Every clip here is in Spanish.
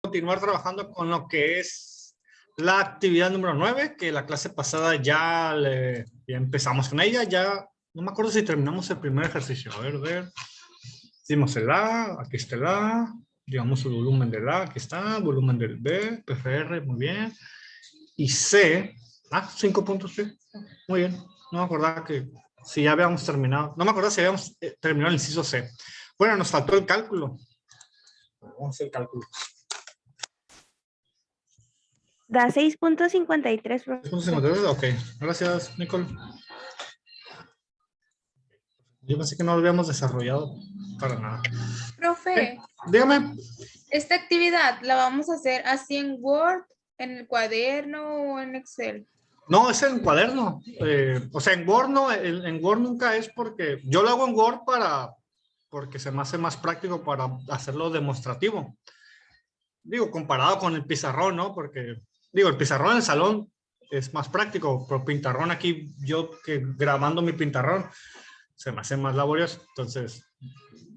Continuar trabajando con lo que es la actividad número 9, que la clase pasada ya empezamos con ella. Ya no me acuerdo si terminamos el primer ejercicio. A ver. Hicimos el A, aquí está el A, digamos el volumen del A, aquí está, volumen del B, PFR, muy bien. Y C, 5 puntos, sí, muy bien. No me acordaba que si ya habíamos terminado, no me acordaba si habíamos terminado el inciso C. Bueno, nos faltó el cálculo. Vamos a hacer el cálculo. Da 6.53. 6.53, ok. Gracias, Nicole. Yo pensé que no lo habíamos desarrollado para nada. Profe, Dígame. ¿esta actividad la vamos a hacer así en Word, en el cuaderno o en Excel? No, es en cuaderno. O sea, en Word no, en Word nunca es porque yo lo hago en Word porque se me hace más práctico para hacerlo demostrativo. Digo, comparado con el pizarrón, ¿no? Porque, digo, el pizarrón en el salón es más práctico, pero pintarrón aquí, yo que grabando mi pintarrón, se me hace más laborioso. Entonces,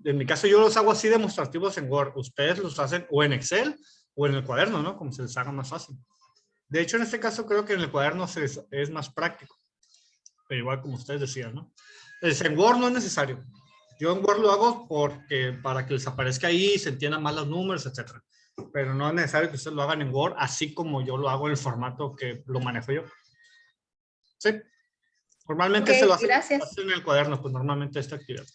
en mi caso yo los hago así demostrativos en Word. Ustedes los hacen o en Excel o en el cuaderno, ¿no? Como se les haga más fácil. De hecho, en este caso creo que en el cuaderno es más práctico. Pero igual como ustedes decían, ¿no? En Word no es necesario. Yo en Word lo hago para que les aparezca ahí, se entiendan más los números, etc. Pero no es necesario que ustedes lo hagan en Word, así como yo lo hago en el formato que lo manejo yo. Sí. Normalmente se lo hacen en el cuaderno, pues normalmente esta actividad.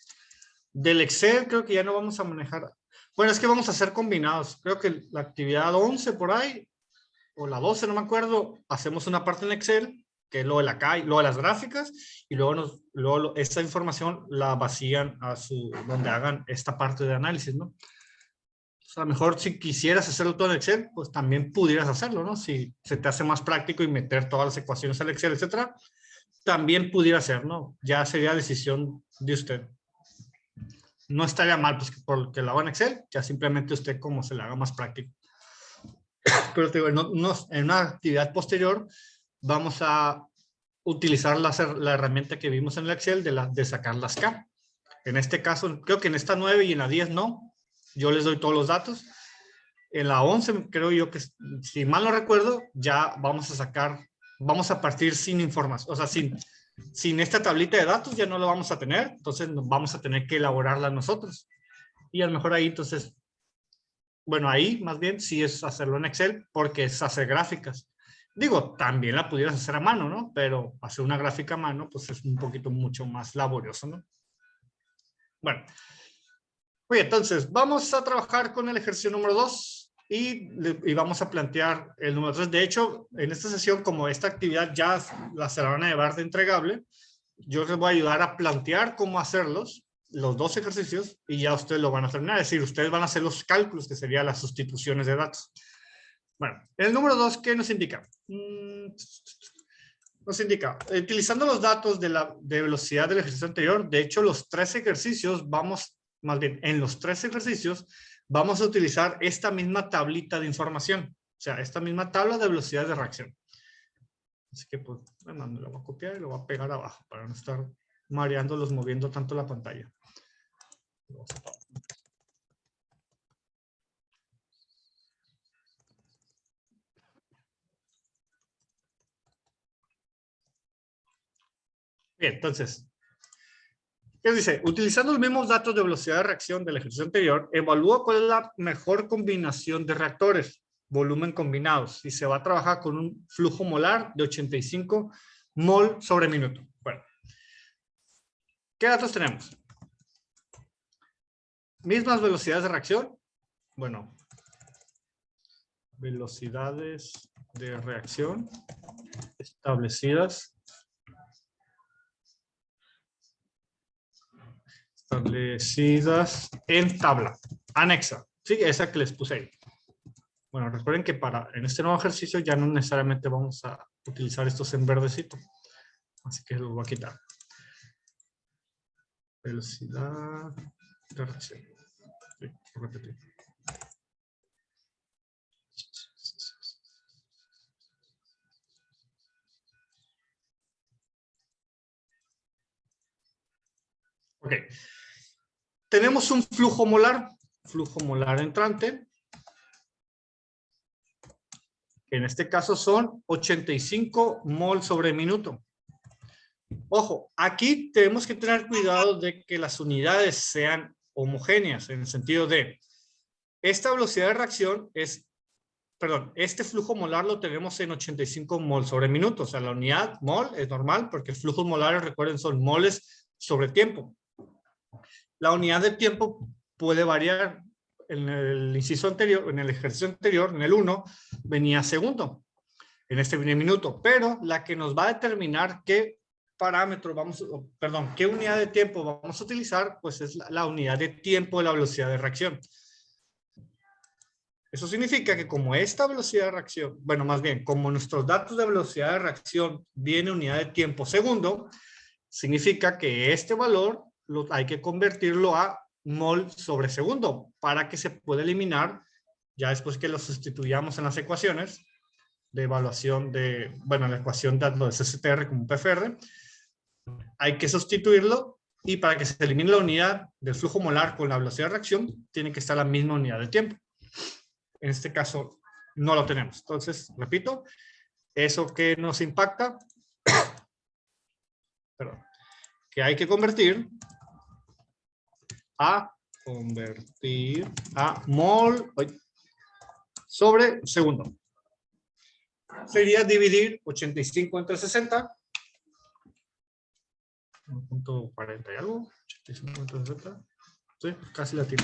Del Excel creo que ya no vamos a manejar. Bueno, es que vamos a hacer combinados. Creo que la actividad 11 por ahí, o la 12, no me acuerdo, hacemos una parte en Excel, que es lo de lo de las gráficas, y luego esta información la vacían donde hagan esta parte de análisis, ¿no? O sea, a lo mejor si quisieras hacerlo todo en Excel, pues también pudieras hacerlo, ¿no? Si se te hace más práctico y meter todas las ecuaciones al Excel, etcétera, también pudiera ser, ¿no? Ya sería decisión de usted. No estaría mal, pues, porque lo haga en Excel, ya simplemente usted como se le haga más práctico. Pero te digo, en una actividad posterior vamos a utilizar la herramienta que vimos en el Excel de sacar las K. En este caso, creo que en esta 9 y en la 10 no. Yo les doy todos los datos. En la 11 creo yo que, si mal no recuerdo, ya vamos a partir sin información, o sea, sin esta tablita de datos ya no lo vamos a tener, entonces vamos a tener que elaborarla nosotros. Y a lo mejor ahí, entonces, bueno, ahí más bien sí es hacerlo en Excel porque es hacer gráficas. Digo, también la pudieras hacer a mano, ¿no? Pero hacer una gráfica a mano, pues es un poquito mucho más laborioso, ¿no? Bueno. Oye, entonces, vamos a trabajar con el ejercicio número 2 y vamos a plantear el número 3. De hecho, en esta sesión, como esta actividad ya se la van a llevar de entregable, yo les voy a ayudar a plantear cómo hacerlos, los dos ejercicios, y ya ustedes lo van a terminar. Es decir, ustedes van a hacer los cálculos, que serían las sustituciones de datos. Bueno, el número 2, ¿qué nos indica? Nos indica, utilizando los datos de velocidad del ejercicio anterior, de hecho, los 3 ejercicios más bien, en los 3 ejercicios, vamos a utilizar esta misma tablita de información. O sea, esta misma tabla de velocidad de reacción. Así que, pues, bueno, me lo voy a copiar y lo voy a pegar abajo para no estar mareándolos moviendo tanto la pantalla. Bien, entonces, ¿qué dice? Utilizando los mismos datos de velocidad de reacción del ejercicio anterior, evalúa cuál es la mejor combinación de reactores, volumen combinados, y se va a trabajar con un flujo molar de 85 mol sobre minuto. Bueno, ¿qué datos tenemos? Mismas velocidades de reacción. Bueno, velocidades de reacción establecidas en tabla anexa. Sí, esa que les puse ahí. Bueno, recuerden que en este nuevo ejercicio ya no necesariamente vamos a utilizar estos en verdecito. Así que los voy a quitar. Velocidad de reacción. Sí, repetir. Ok. Tenemos un flujo molar entrante En este caso son 85 mol sobre minuto. Ojo, aquí tenemos que tener cuidado de que las unidades sean homogéneas, en el sentido de esta velocidad de reacción es, perdón, este flujo molar lo tenemos en 85 mol sobre minuto. O sea, la unidad mol es normal porque flujos molares, recuerden, son moles sobre tiempo. La unidad de tiempo puede variar. En el inciso anterior, en el ejercicio anterior, en el 1, venía segundo. En este viene minuto. Pero la que nos va a determinar qué parámetro qué unidad de tiempo vamos a utilizar, pues es la unidad de tiempo de la velocidad de reacción. Eso significa que como esta velocidad de reacción, bueno, más bien, como nuestros datos de velocidad de reacción viene unidad de tiempo segundo, significa que este valor hay que convertirlo a mol sobre segundo para que se pueda eliminar, ya después que lo sustituyamos en las ecuaciones de evaluación de, bueno, la ecuación tanto de CCTR como PFR, hay que sustituirlo y para que se elimine la unidad del flujo molar con la velocidad de reacción, tiene que estar la misma unidad de tiempo. En este caso, no lo tenemos. Entonces, repito, eso que nos impacta, perdón, que hay que convertir a mol sobre segundo. Sería dividir 85 entre 60. 1.40 y algo. 85 entre 60. Sí, casi la tiro.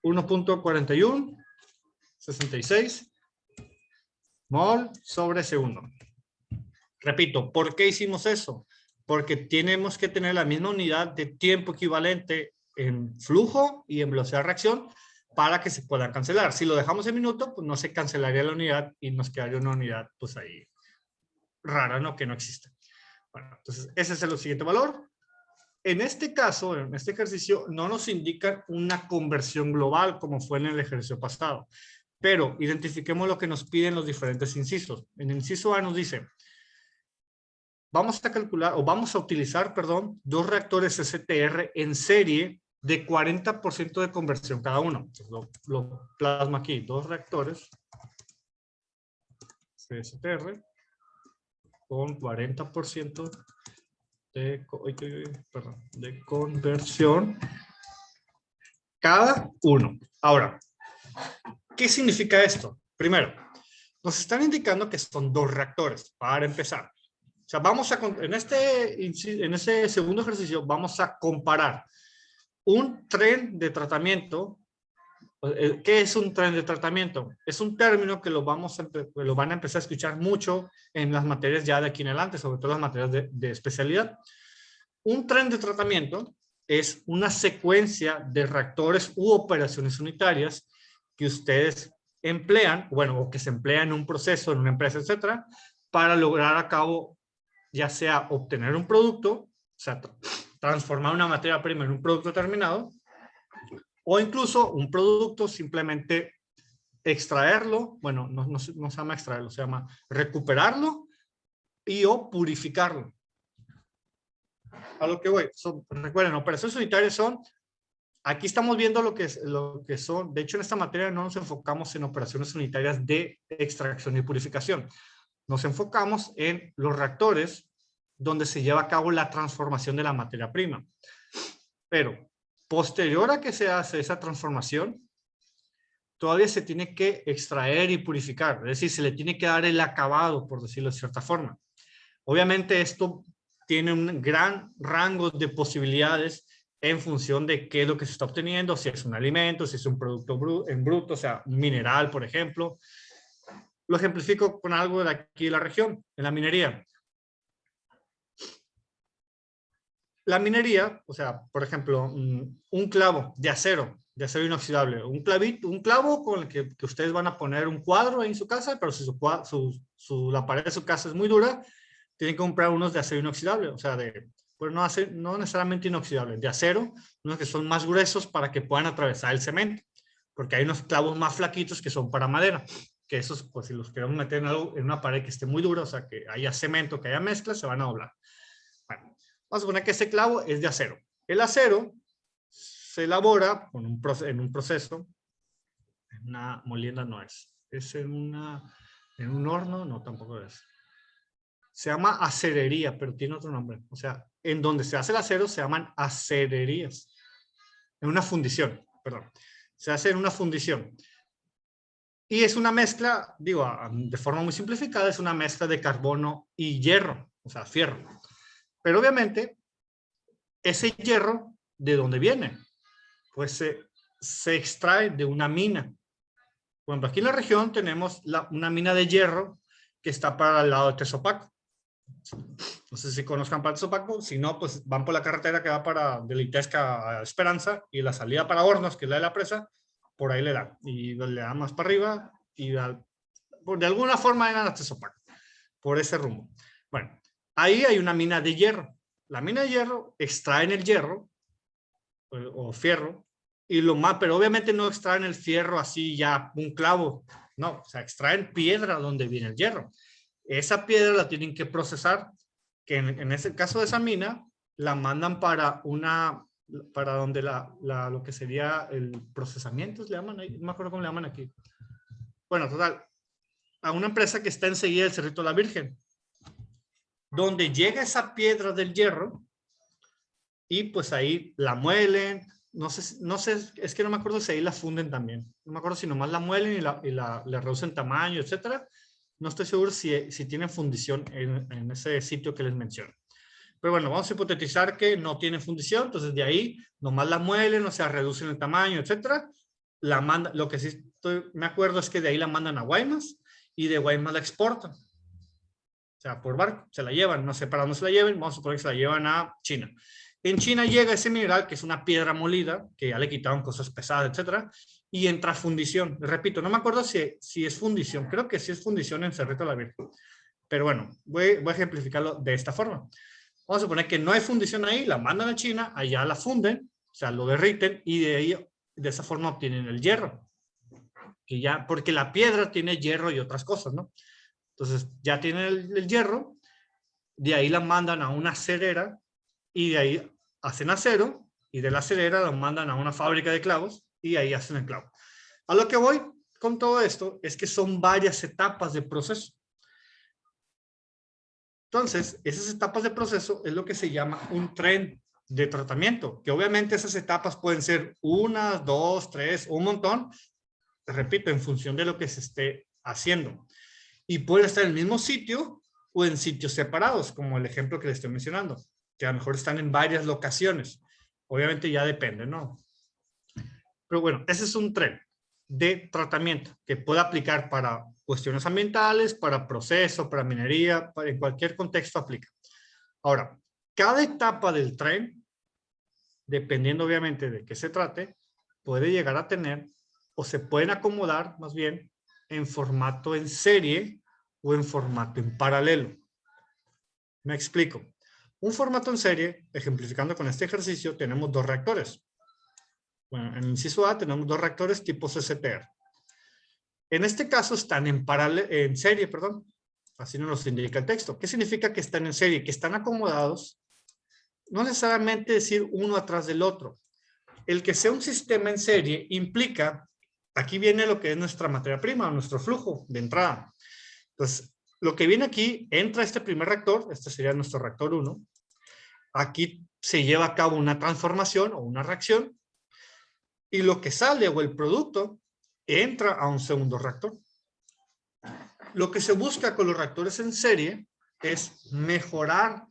1.41, 66 mol sobre segundo. Repito, ¿por qué hicimos eso? Porque tenemos que tener la misma unidad de tiempo equivalente en flujo y en velocidad de reacción para que se puedan cancelar. Si lo dejamos en minuto, pues no se cancelaría la unidad y nos quedaría una unidad pues ahí rara, ¿no? Que no existe. Bueno, entonces ese es el siguiente valor. En este caso, en este ejercicio, no nos indica una conversión global como fue en el ejercicio pasado. Pero identifiquemos lo que nos piden los diferentes incisos. En el inciso A nos dice, vamos a calcular, o vamos a utilizar, perdón, 2 reactores CCTR en serie de 40% de conversión cada uno. Entonces, lo plasmo aquí, 2 reactores CCTR con 40% de conversión cada uno. Ahora, ¿qué significa esto? Primero, nos están indicando que son 2 reactores, para empezar. O sea, vamos a, en este segundo ejercicio, vamos a comparar un tren de tratamiento. ¿Qué es un tren de tratamiento? Es un término que lo van a empezar a escuchar mucho en las materias ya de aquí en adelante, sobre todo las materias de especialidad. Un tren de tratamiento es una secuencia de reactores u operaciones unitarias que ustedes emplean, bueno, o que se emplean en un proceso, en una empresa, etcétera, para lograr a cabo, ya sea obtener un producto, o sea, transformar una materia prima en un producto terminado, o incluso un producto simplemente extraerlo, bueno, no se llama extraerlo, se llama recuperarlo y o purificarlo. A lo que voy, recuerden, operaciones unitarias son, aquí estamos viendo lo que son, de hecho en esta materia no nos enfocamos en operaciones unitarias de extracción y purificación, nos enfocamos en los reactores donde se lleva a cabo la transformación de la materia prima. Pero posterior a que se hace esa transformación, todavía se tiene que extraer y purificar, es decir, se le tiene que dar el acabado, por decirlo de cierta forma. Obviamente esto tiene un gran rango de posibilidades en función de qué es lo que se está obteniendo, si es un alimento, si es un producto en bruto, o sea, un mineral, por ejemplo. Lo ejemplifico con algo de aquí de la región, en la minería. La minería, o sea, por ejemplo, un clavo de acero inoxidable, un clavo con el que ustedes van a poner un cuadro en su casa, pero si la pared de su casa es muy dura, tienen que comprar unos de acero inoxidable, o sea, pues no necesariamente inoxidable, de acero, unos que son más gruesos para que puedan atravesar el cemento, porque hay unos clavos más flaquitos que son para madera, que esos, pues si los queremos meter en una pared que esté muy dura, o sea, que haya cemento, que haya mezcla, se van a doblar. Bueno, vamos a suponer que ese clavo es de acero. El acero se elabora en un proceso, una molienda no es. Es en un horno, no, tampoco es. Se llama acerería, pero tiene otro nombre. O sea, en donde se hace el acero se llaman acererías. En una fundición, perdón. Se hace en una fundición. Y es una mezcla, digo, de forma muy simplificada, es una mezcla de carbono y hierro, o sea, fierro. Pero obviamente, ese hierro, ¿de dónde viene? Pues se extrae de una mina. Bueno, aquí en la región tenemos una mina de hierro que está para el lado de Tezopaco. No sé si conozcan para Tezopaco, si no, pues van por la carretera que va de Litesca a Esperanza y la salida para Hornos, que es la de la presa, por ahí le dan. Y le dan más para arriba y de alguna forma eran a Tezopaco, por ese rumbo. Bueno, ahí hay una mina de hierro. La mina de hierro extraen el hierro o fierro, y pero obviamente no extraen el fierro así ya un clavo, no, o sea, extraen piedra donde viene el hierro. Esa piedra la tienen que procesar, que en ese caso de esa mina, la mandan para donde lo que sería el procesamiento, le llaman ahí, no me acuerdo cómo le llaman aquí. Bueno, total, a una empresa que está enseguida del Cerrito de la Virgen, donde llega esa piedra del hierro, y pues ahí la muelen, no sé, es que no me acuerdo si ahí la funden también. No me acuerdo si nomás la muelen y le reducen tamaño, etcétera. No estoy seguro si tienen fundición en ese sitio que les menciono. Pero bueno, vamos a hipotetizar que no tienen fundición, entonces de ahí nomás la muelen, o sea, reducen el tamaño, etcétera. Lo que sí me acuerdo es que de ahí la mandan a Guaymas y de Guaymas la exportan. O sea, por barco, se la llevan, no sé para dónde se la lleven, vamos a suponer que se la llevan a China. En China llega ese mineral, que es una piedra molida, que ya le quitaron cosas pesadas, etcétera, y entra a fundición. Repito, no me acuerdo si es fundición, creo que sí es fundición en Cerrito de la Virgen. Pero bueno, voy a ejemplificarlo de esta forma. Vamos a suponer que no hay fundición ahí, la mandan a China, allá la funden, o sea, lo derriten, y de esa forma obtienen el hierro. Porque la piedra tiene hierro y otras cosas, ¿no? Entonces, ya tienen el hierro, de ahí la mandan a una acerera, y de ahí hacen acero, y de la acerera lo mandan a una fábrica de clavos, y ahí hacen el clavo. A lo que voy con todo esto es que son varias etapas de proceso. Entonces, esas etapas de proceso es lo que se llama un tren de tratamiento, que obviamente esas etapas pueden ser 1, 2, 3, un montón, repito, en función de lo que se esté haciendo. Y puede estar en el mismo sitio o en sitios separados, como el ejemplo que les estoy mencionando, que a lo mejor están en varias locaciones. Obviamente ya depende, ¿no? Pero bueno, ese es un tren de tratamiento que puede aplicar para cuestiones ambientales, para proceso, para minería, en cualquier contexto aplica. Ahora, cada etapa del tren, dependiendo obviamente de qué se trate, puede llegar a tener, o se pueden acomodar más bien, en formato en serie o en formato en paralelo. Me explico. Un formato en serie, ejemplificando con este ejercicio, tenemos 2 reactores. Bueno, en el inciso A tenemos 2 reactores tipo CCTR. En este caso están en serie, perdón. Así nos lo indica el texto. ¿Qué significa que están en serie? Que están acomodados, no necesariamente decir uno atrás del otro. El que sea un sistema en serie implica, aquí viene lo que es nuestra materia prima, nuestro flujo de entrada. Entonces, lo que viene aquí, entra este primer reactor, este sería nuestro reactor 1. Aquí se lleva a cabo una transformación o una reacción, y lo que sale o el producto entra a un segundo reactor. Lo que se busca con los reactores en serie es mejorar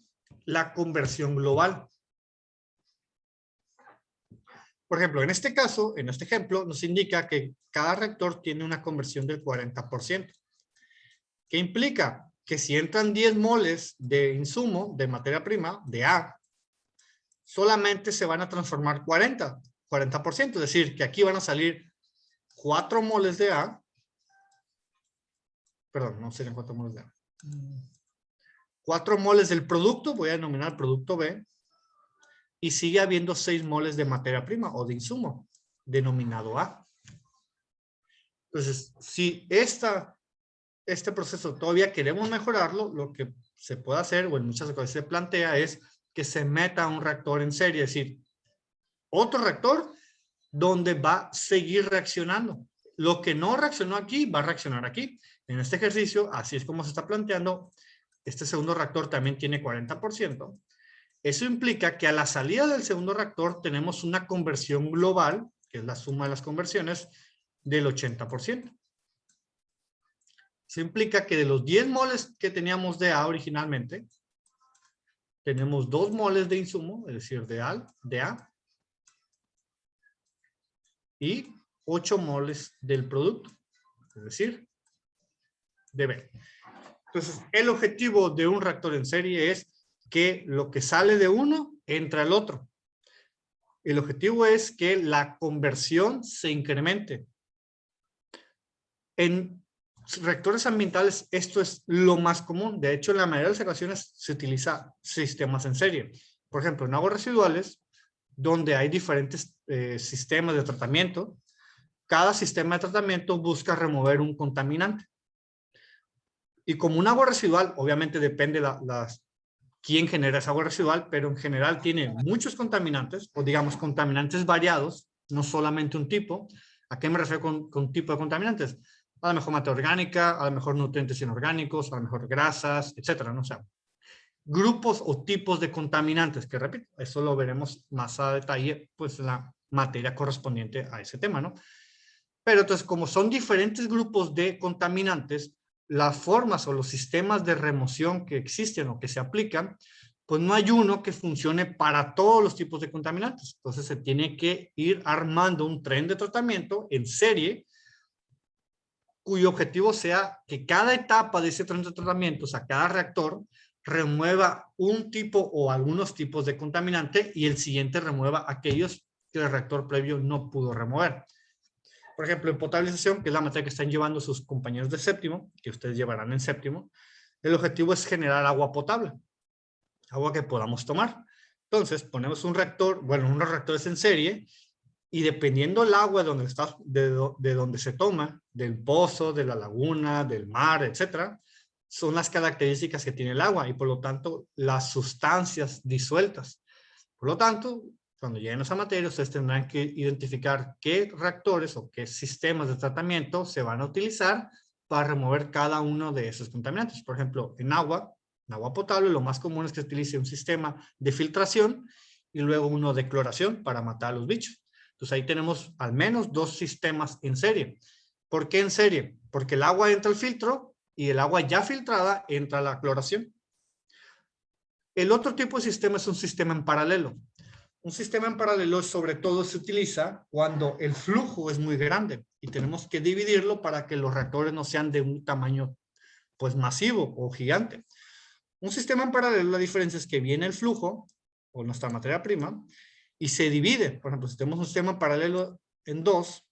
la conversión global. Por ejemplo, en este caso, en este ejemplo, nos indica que cada reactor tiene una conversión del 40%. ¿Qué implica? Que si entran 10 moles de insumo, de materia prima, de A, solamente se van a transformar 40%. Es decir, que aquí van a salir 4 moles de A. Perdón, no serían 4 moles de A. 4 moles del producto, voy a denominar producto B, y sigue habiendo 6 moles de materia prima o de insumo, denominado A. Entonces, si este proceso todavía queremos mejorarlo, lo que se puede hacer, o en muchas ocasiones se plantea, es que se meta un reactor en serie, es decir, otro reactor donde va a seguir reaccionando. lo que no reaccionó aquí va a reaccionar aquí. En este ejercicio, así es como se está planteando. Este segundo reactor también tiene 40%. Eso implica que a la salida del segundo reactor tenemos una conversión global, que es la suma de las conversiones, del 80%. Eso implica que de los 10 moles que teníamos de A originalmente, tenemos 2 moles de insumo, es decir, de A, y 8 moles del producto, es decir, de B. Entonces, el objetivo de un reactor en serie es que lo que sale de uno entra al otro. El objetivo es que la conversión se incremente. En reactores ambientales esto es lo más común. De hecho, en la mayoría de las ocasiones se utiliza sistemas en serie. Por ejemplo, en aguas residuales, donde hay diferentes sistemas de tratamiento, cada sistema de tratamiento busca remover un contaminante. Y como un agua residual, obviamente depende quién genera esa agua residual, pero en general tiene muchos contaminantes, o digamos contaminantes variados, no solamente un tipo. ¿A qué me refiero con tipo de contaminantes? A lo mejor materia orgánica, a lo mejor nutrientes inorgánicos, a lo mejor grasas, etcétera, ¿no? O sea, grupos o tipos de contaminantes, que repito, eso lo veremos más a detalle, pues la materia correspondiente a ese tema, ¿no? Pero entonces, como son diferentes grupos de contaminantes, las formas o los sistemas de remoción que existen o que se aplican, pues no hay uno que funcione para todos los tipos de contaminantes. Entonces se tiene que ir armando un tren de tratamiento en serie, cuyo objetivo sea que cada etapa de ese tren de tratamiento, o sea, cada reactor, remueva un tipo o algunos tipos de contaminante y el siguiente remueva aquellos que el reactor previo no pudo remover. Por ejemplo, en potabilización, que es la materia que están llevando sus compañeros de séptimo, que ustedes llevarán en séptimo, el objetivo es generar agua potable, agua que podamos tomar. Entonces, ponemos un reactor, bueno, unos reactores en serie, y dependiendo del agua de donde se toma, del pozo, de la laguna, del mar, etcétera, son las características que tiene el agua y por lo tanto las sustancias disueltas. Por lo tanto, cuando lleguen a esa materia, ustedes tendrán que identificar qué reactores o qué sistemas de tratamiento se van a utilizar para remover cada uno de esos contaminantes. Por ejemplo, en agua potable, lo más común es que se utilice un sistema de filtración y luego uno de cloración para matar a los bichos. Entonces ahí tenemos al menos 2 sistemas en serie. ¿Por qué en serie? Porque el agua entra al filtro y el agua ya filtrada entra a la cloración. El otro tipo de sistema es un sistema en paralelo. Un sistema en paralelo sobre todo se utiliza cuando el flujo es muy grande y tenemos que dividirlo para que los reactores no sean de un tamaño pues masivo o gigante. Un sistema en paralelo, la diferencia es que viene el flujo o nuestra materia prima y se divide. Por ejemplo, si tenemos un sistema en paralelo en 2,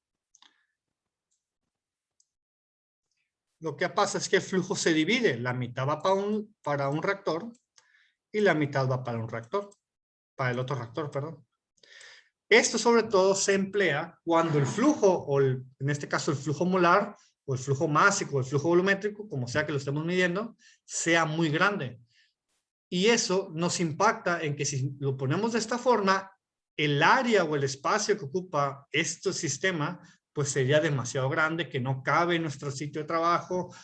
lo que pasa es que el flujo se divide. La mitad va para un reactor y la mitad va para el otro reactor, perdón. Esto sobre todo se emplea cuando el flujo, o en este caso el flujo molar, o el flujo másico, o el flujo volumétrico, como sea que lo estemos midiendo, sea muy grande. Y eso nos impacta en que si lo ponemos de esta forma, el área o el espacio que ocupa este sistema, pues sería demasiado grande, que no cabe en nuestro sitio de trabajo,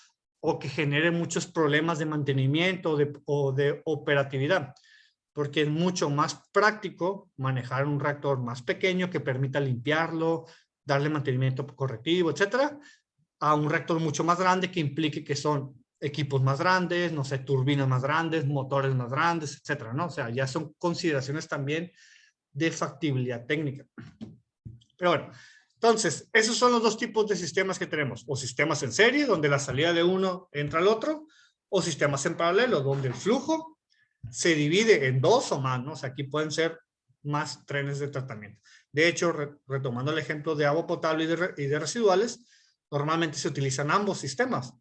o que genere muchos problemas de mantenimiento o de operatividad. Porque es mucho más práctico manejar un reactor más pequeño que permita limpiarlo, darle mantenimiento correctivo, etcétera, a un reactor mucho más grande que implique que son equipos más grandes, no sé, turbinas más grandes, motores más grandes, etcétera, ¿no? O sea, ya son consideraciones también de factibilidad técnica. Pero bueno, entonces, esos son los 2 tipos de sistemas que tenemos. O sistemas en serie, donde la salida de uno entra al otro, o sistemas en paralelo, donde el flujo se divide en 2 o más, ¿no? O sea, aquí pueden ser más trenes de tratamiento. De hecho, retomando el ejemplo de agua potable y de residuales, normalmente se utilizan ambos sistemas.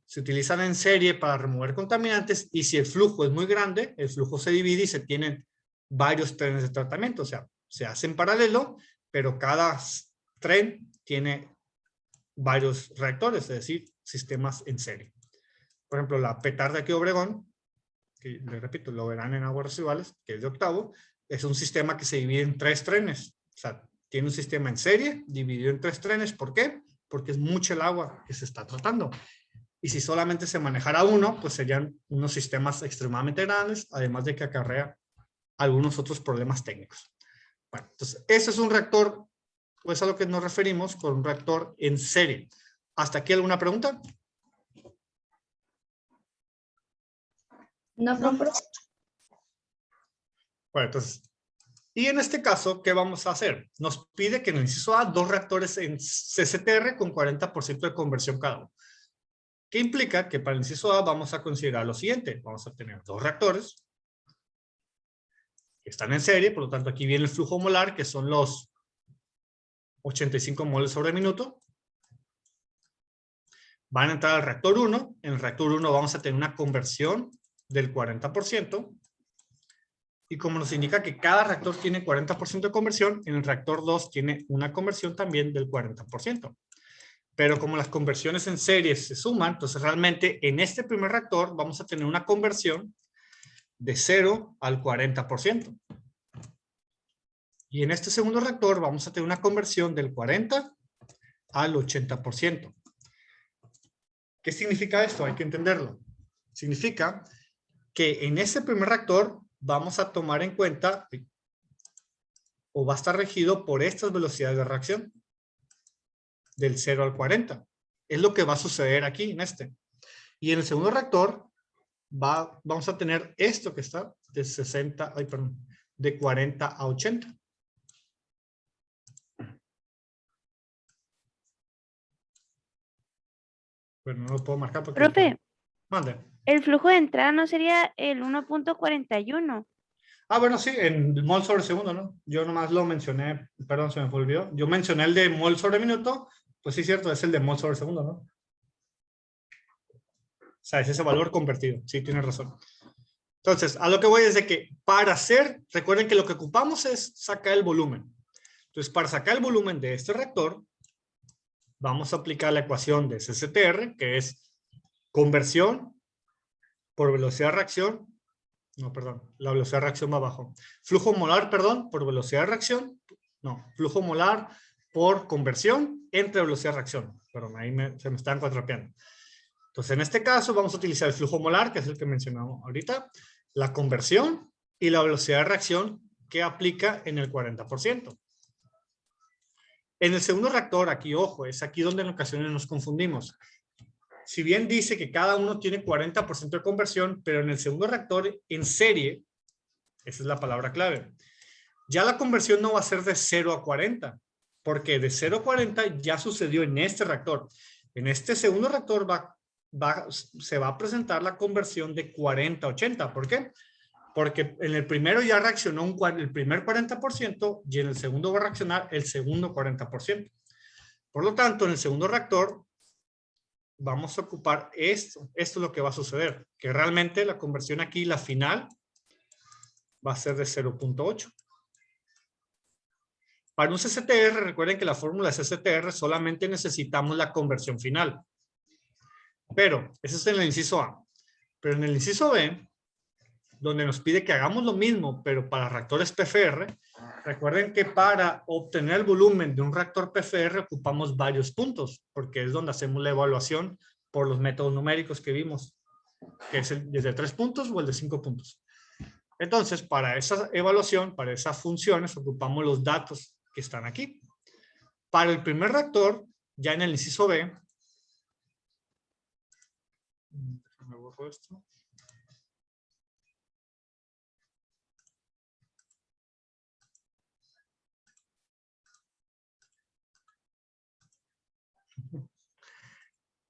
Se utilizan en serie para remover contaminantes y si el flujo es muy grande, el flujo se divide y se tienen varios trenes de tratamiento. O sea, se hace en paralelo, pero cada tren tiene varios reactores, es decir, sistemas en serie. Por ejemplo, la petarda aquí de Obregón, que les repito, lo verán en aguas residuales, que es de octavo, es un sistema que se divide en 3 trenes. O sea, tiene un sistema en serie dividido en 3 trenes. ¿Por qué? porque es mucho el agua que se está tratando. Y si solamente se manejara uno, pues serían unos sistemas extremadamente grandes, además de que acarrea algunos otros problemas técnicos. Bueno, entonces, ese es un reactor, pues a lo que nos referimos con un reactor en serie. ¿Hasta aquí alguna pregunta? No, profe. Bueno, entonces, y en este caso, ¿qué vamos a hacer? Nos pide que en el inciso A, 2 reactores en CCTR con 40% de conversión cada uno. ¿Qué implica? Que para el inciso A vamos a considerar lo siguiente. Vamos a tener 2 reactores que están en serie, por lo tanto aquí viene el flujo molar, que son los 85 moles sobre minuto. Van a entrar al reactor 1. En el reactor 1 vamos a tener una conversión del 40%. Y como nos indica que cada reactor tiene 40% de conversión, en el reactor 2 tiene una conversión también del 40%. Pero como las conversiones en serie se suman, entonces realmente en este primer reactor vamos a tener una conversión de 0 al 40%. Y en este segundo reactor vamos a tener una conversión del 40 al 80%. ¿Qué significa esto? Hay que entenderlo. Significa que en ese primer reactor vamos a tomar en cuenta o va a estar regido por estas velocidades de reacción del 0 al 40. Es lo que va a suceder aquí en este. Y en el segundo reactor vamos a tener esto que está de 40 a 80. Bueno, no lo puedo marcar porque... Profe, Mande. el flujo de entrada no sería el 1.41. Ah, bueno, sí, en mol sobre segundo, ¿no? Yo nomás lo mencioné, perdón, se me olvidó. Yo mencioné el de mol sobre minuto, pues sí, cierto, es el de mol sobre segundo, ¿no? O sea, es ese valor convertido, sí, tienes razón. Entonces, a lo que voy es de que para hacer, recuerden que lo que ocupamos es sacar el volumen. Entonces, para sacar el volumen de este reactor, vamos a aplicar la ecuación de CCTR, que es conversión por velocidad de reacción. No, perdón, la velocidad de reacción va abajo. Flujo molar, perdón, por velocidad de reacción. No, flujo molar por conversión entre velocidad de reacción. Perdón, ahí se me están cuatropeando. Entonces, en este caso vamos a utilizar el flujo molar, que es el que mencionamos ahorita, la conversión y la velocidad de reacción que aplica en el 40%. En el segundo reactor, aquí, ojo, es aquí donde en ocasiones nos confundimos. Si bien dice que cada uno tiene 40% de conversión, pero en el segundo reactor en serie, esa es la palabra clave, ya la conversión no va a ser de 0 a 40, porque de 0 a 40 ya sucedió en este reactor. En este segundo reactor se va a presentar la conversión de 40 a 80. ¿Por qué? Porque en el primero ya reaccionó el primer 40% y en el segundo va a reaccionar el segundo 40%. Por lo tanto, en el segundo reactor vamos a ocupar esto. Esto es lo que va a suceder, que realmente la conversión aquí, la final, va a ser de 0.8. Para un CCTR, recuerden que la fórmula de CCTR solamente necesitamos la conversión final. Pero, eso es en el inciso A. Pero en el inciso B, donde nos pide que hagamos lo mismo, pero para reactores PFR, recuerden que para obtener el volumen de un reactor PFR ocupamos varios puntos, porque es donde hacemos la evaluación por los métodos numéricos que vimos, que es el de 3 puntos o el de 5 puntos. Entonces, para esa evaluación, para esas funciones, ocupamos los datos que están aquí. Para el primer reactor, ya en el inciso B, me borro esto.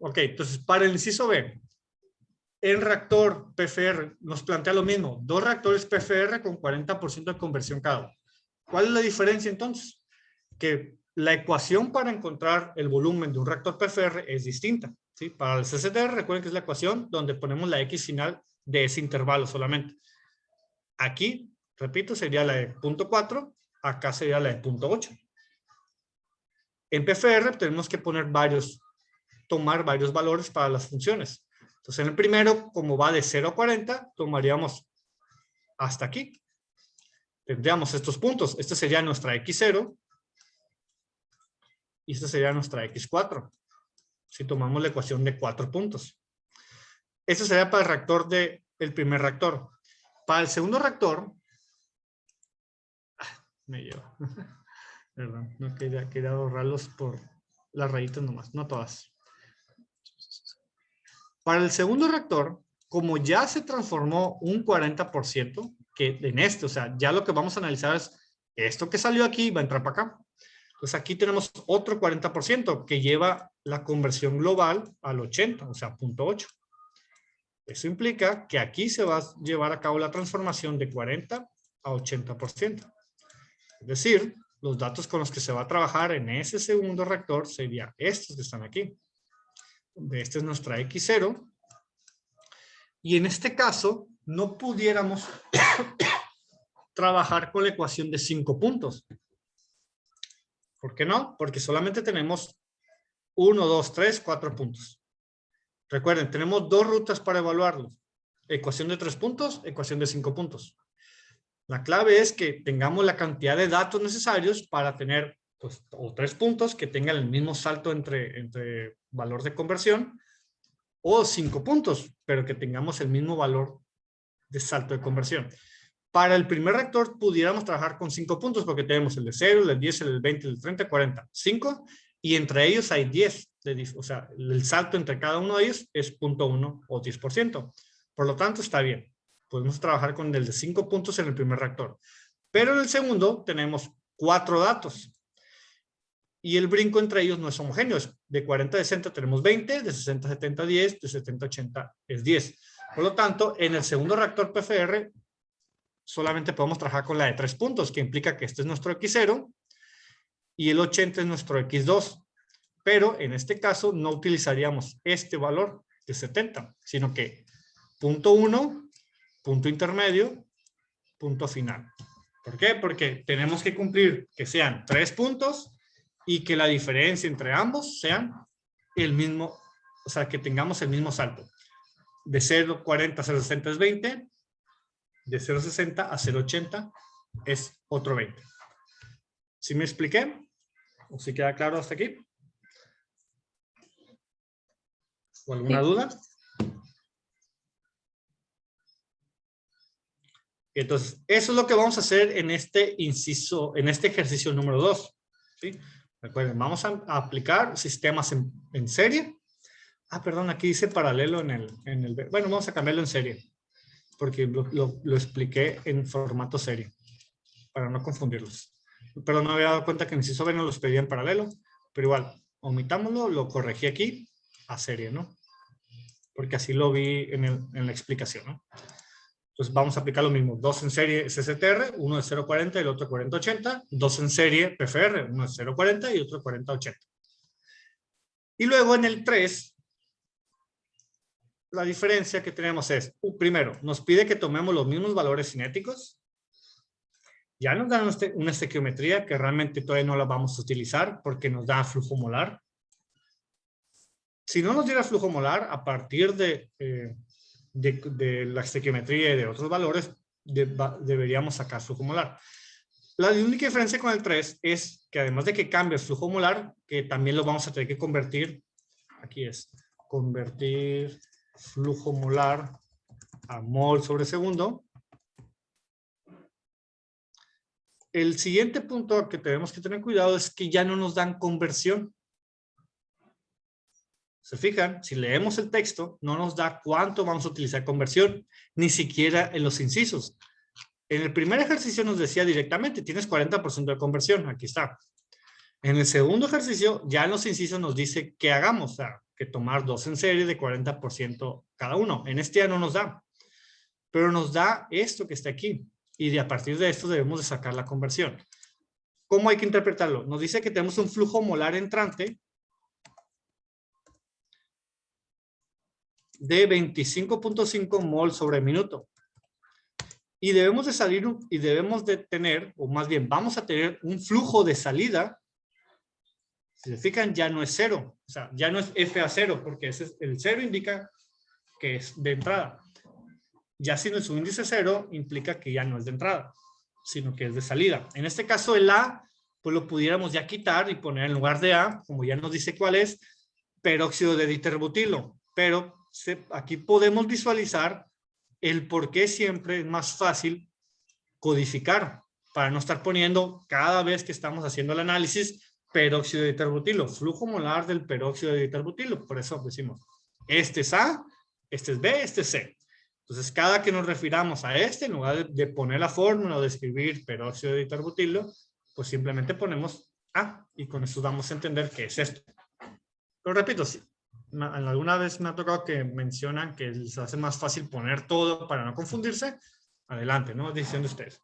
Ok, entonces para el inciso B, el reactor PFR nos plantea lo mismo, 2 reactores PFR con 40% de conversión cada uno. ¿Cuál es la diferencia entonces? Que la ecuación para encontrar el volumen de un reactor PFR es distinta, ¿sí? Para el CCTR, recuerden que es la ecuación donde ponemos la X final de ese intervalo solamente. Aquí, repito, sería la de 0.4, acá sería la de 0.8. En PFR tenemos que tomar varios valores para las funciones. Entonces, en el primero, como va de 0 a 40, tomaríamos hasta aquí. Tendríamos estos puntos. Esta sería nuestra X0. y esta sería nuestra x4. Si tomamos la ecuación de 4 puntos. Eso sería para el reactor del primer reactor. Para el segundo reactor, me llevo. Perdón, no quería borrarlos por las rayitas nomás, no todas. Para el segundo reactor, como ya se transformó un 40%, que en este, o sea, ya lo que vamos a analizar es esto que salió aquí va a entrar para acá. Pues aquí tenemos otro 40% que lleva la conversión global al 80, o sea, 0.8. Eso implica que aquí se va a llevar a cabo la transformación de 40 a 80%. Es decir, los datos con los que se va a trabajar en ese segundo reactor serían estos que están aquí. Esta es nuestra X0. Y en este caso, no pudiéramos trabajar con la ecuación de 5 puntos. ¿Por qué no? Porque solamente tenemos 1, 2, 3, 4 puntos. Recuerden, tenemos 2 rutas para evaluarlos. Ecuación de 3 puntos, ecuación de 5 puntos. La clave es que tengamos la cantidad de datos necesarios para tener pues, o 3 puntos que tengan el mismo salto entre valor de conversión, o 5 puntos, pero que tengamos el mismo valor de salto de conversión. Para el primer reactor pudiéramos trabajar con 5 puntos porque tenemos el de 0, el de 10, el del 20, el del 30, 40, 5, y entre ellos hay 10. O sea, el salto entre cada uno de ellos es 0.1 o 10%. Por lo tanto, está bien. Podemos trabajar con el de 5 puntos en el primer reactor. Pero en el segundo tenemos 4 datos. Y el brinco entre ellos no es homogéneo. De 40 a 60 tenemos 20, de 60 a 70 10, de 70 a 80 es 10. Por lo tanto, en el segundo reactor PFR solamente podemos trabajar con la de 3 puntos, que implica que este es nuestro X0 y el 80 es nuestro X2. Pero en este caso no utilizaríamos este valor de 70, sino que punto 1, punto intermedio, punto final. ¿Por qué? Porque tenemos que cumplir que sean 3 puntos y que la diferencia entre ambos sean el mismo, o sea, que tengamos el mismo salto. De 0.40 a 0.60 es 20, de 0.60 a 0.80 es otro 20. ¿Sí me expliqué? ¿O si queda claro hasta aquí? ¿O alguna duda? Entonces, eso es lo que vamos a hacer en este inciso, en este ejercicio número 2. ¿Sí? Recuerden, vamos a aplicar sistemas en serie. Perdón, aquí dice paralelo en el... Bueno, vamos a cambiarlo en serie, porque lo expliqué en formato serie, para no confundirlos. Pero no había dado cuenta que en inciso B no los pedía en paralelo, pero igual, omitámoslo, lo corregí aquí a serie, ¿no? Porque así lo vi en la explicación, ¿no? Entonces vamos a aplicar lo mismo. 2 en serie SSTR, uno de 0.40 y el otro 40.80. 2 en serie PFR, uno de 0.40 y otro 40.80. Y luego en el 3, la diferencia que tenemos es, primero, nos pide que tomemos los mismos valores cinéticos. Ya nos dan una estequiometría que realmente todavía no la vamos a utilizar porque nos da flujo molar. Si no nos diera flujo molar, a partir de la estequiometría y de otros valores, deberíamos sacar flujo molar. La única diferencia con el 3 es que además de que cambia el flujo molar, que también lo vamos a tener que convertir, aquí es, convertir flujo molar a mol sobre segundo. El siguiente punto que tenemos que tener cuidado es que ya no nos dan conversión. ¿Se fijan? Si leemos el texto, no nos da cuánto vamos a utilizar conversión, ni siquiera en los incisos. En el primer ejercicio nos decía directamente, tienes 40% de conversión, aquí está. En el segundo ejercicio, ya en los incisos nos dice que hagamos, o sea, que tomar 2 en serie de 40% cada uno. En este ya no nos da, pero nos da esto que está aquí. Y a partir de esto debemos de sacar la conversión. ¿Cómo hay que interpretarlo? Nos dice que tenemos un flujo molar entrante de 25.5 mol sobre minuto. Y debemos de salir y debemos de tener, o más bien vamos a tener un flujo de salida. Si se fijan, ya no es 0. O sea, ya no es F a 0, porque el 0 indica que es de entrada. Ya si no es un índice 0, implica que ya no es de entrada, sino que es de salida. En este caso, el A pues lo pudiéramos ya quitar y poner en lugar de A, como ya nos dice cuál es, peróxido de diterbutilo. Pero aquí podemos visualizar el por qué siempre es más fácil codificar, para no estar poniendo cada vez que estamos haciendo el análisis peróxido de diterbutilo, flujo molar del peróxido de diterbutilo. Por eso decimos, este es A, este es B, este es C. Entonces, cada que nos refiramos a este, en lugar de poner la fórmula o de escribir peróxido de diterbutilo, pues simplemente ponemos A y con eso damos a entender qué es esto. Pero repito, sí, alguna vez me ha tocado que mencionan que les hace más fácil poner todo para no confundirse. Adelante, ¿no? Decisión de ustedes.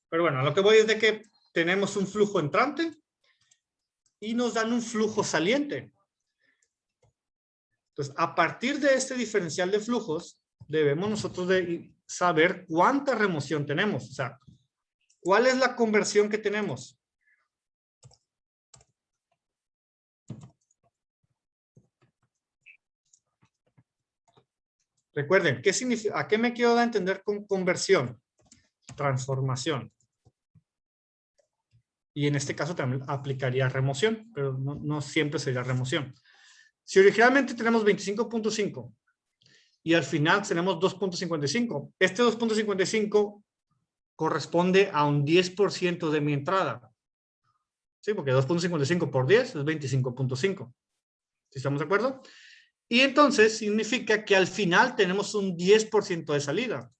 Pero bueno, lo que voy es de que tenemos un flujo entrante y nos dan un flujo saliente. Entonces, a partir de este diferencial de flujos, debemos nosotros de saber cuánta remoción tenemos. O sea, ¿cuál es la conversión que tenemos? Recuerden, ¿qué significa? ¿A qué me quiero dar a entender con conversión? Transformación. Y en este caso también aplicaría remoción, pero no siempre sería remoción. Si originalmente tenemos 25.5 y al final tenemos 2.55, este 2.55 corresponde a un 10% de mi entrada. Sí, porque 2.55 por 10 es 25.5. ¿Sí estamos de acuerdo? Y entonces significa que al final tenemos un 10% de salida.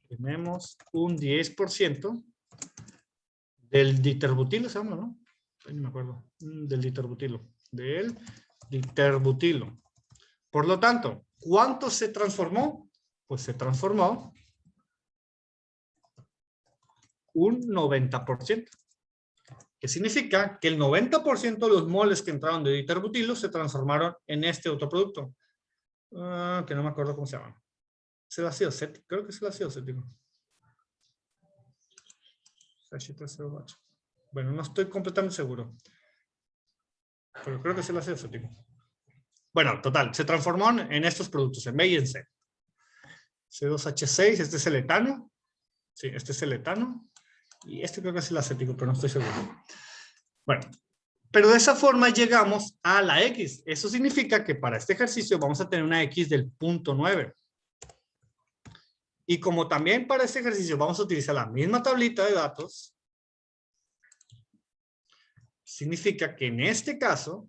Tenemos un 10% del diterbutilo, ¿se llama, no? No me acuerdo. Del diterbutilo. Del diterbutilo. Por lo tanto, ¿cuánto se transformó? Pues se transformó un 90%. Que significa que el 90% de los moles que entraron de diterbutilo se transformaron en este otro producto. Que no me acuerdo cómo se llama. ¿Es el ácido acético? Creo que es el ácido acético. Bueno, no estoy completamente seguro. Pero creo que es el ácido acético. Bueno, total, se transformó en estos productos, en B y en C. C2H6, este es el etano. Sí, este es el etano. Y este creo que es el acético, pero no estoy seguro. Bueno, pero de esa forma llegamos a la X. Eso significa que para este ejercicio vamos a tener una X del 0.9. Y como también para este ejercicio vamos a utilizar la misma tablita de datos, significa que en este caso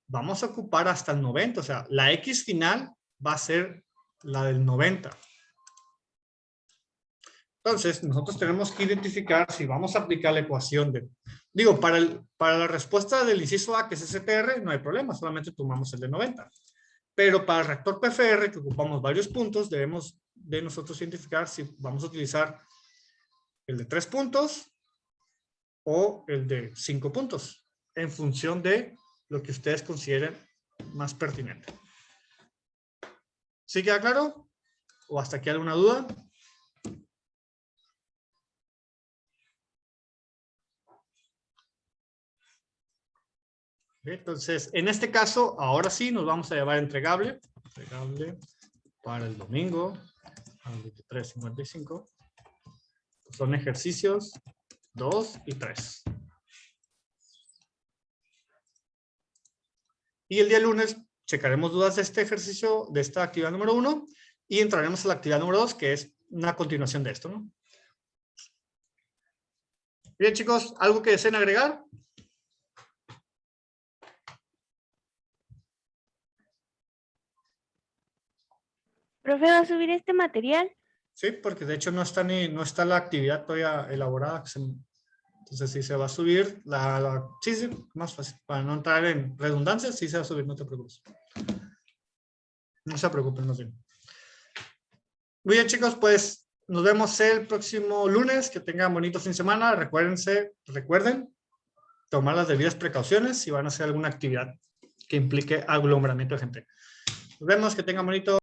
vamos a ocupar hasta el 90. O sea, la X final va a ser la del 90. Entonces, nosotros tenemos que identificar si vamos a aplicar la ecuación de... Digo, para la respuesta del inciso A, que es STR, no hay problema, solamente tomamos el de 90. Pero para el reactor PFR, que ocupamos varios puntos, debemos de nosotros identificar si vamos a utilizar el de 3 puntos o el de 5 puntos, en función de lo que ustedes consideren más pertinente. ¿Sí queda claro? ¿O hasta aquí alguna duda? Entonces, en este caso, ahora sí nos vamos a llevar entregable para el domingo al 23:55. Son ejercicios 2 y 3. Y el día lunes checaremos dudas de este ejercicio, de esta actividad número 1, y entraremos a la actividad número 2, que es una continuación de esto, ¿no? Bien, chicos, ¿algo que deseen agregar? ¿Profe, va a subir este material? Sí, porque de hecho no está la actividad todavía elaborada. Entonces sí se va a subir. Sí, más fácil. Para no entrar en redundancias, sí se va a subir, no te preocupes. No se preocupen, no sé. Muy bien, chicos, pues nos vemos el próximo lunes. Que tengan bonito fin de semana. Recuerden tomar las debidas precauciones si van a hacer alguna actividad que implique aglomeramiento de gente. Nos vemos, que tengan bonito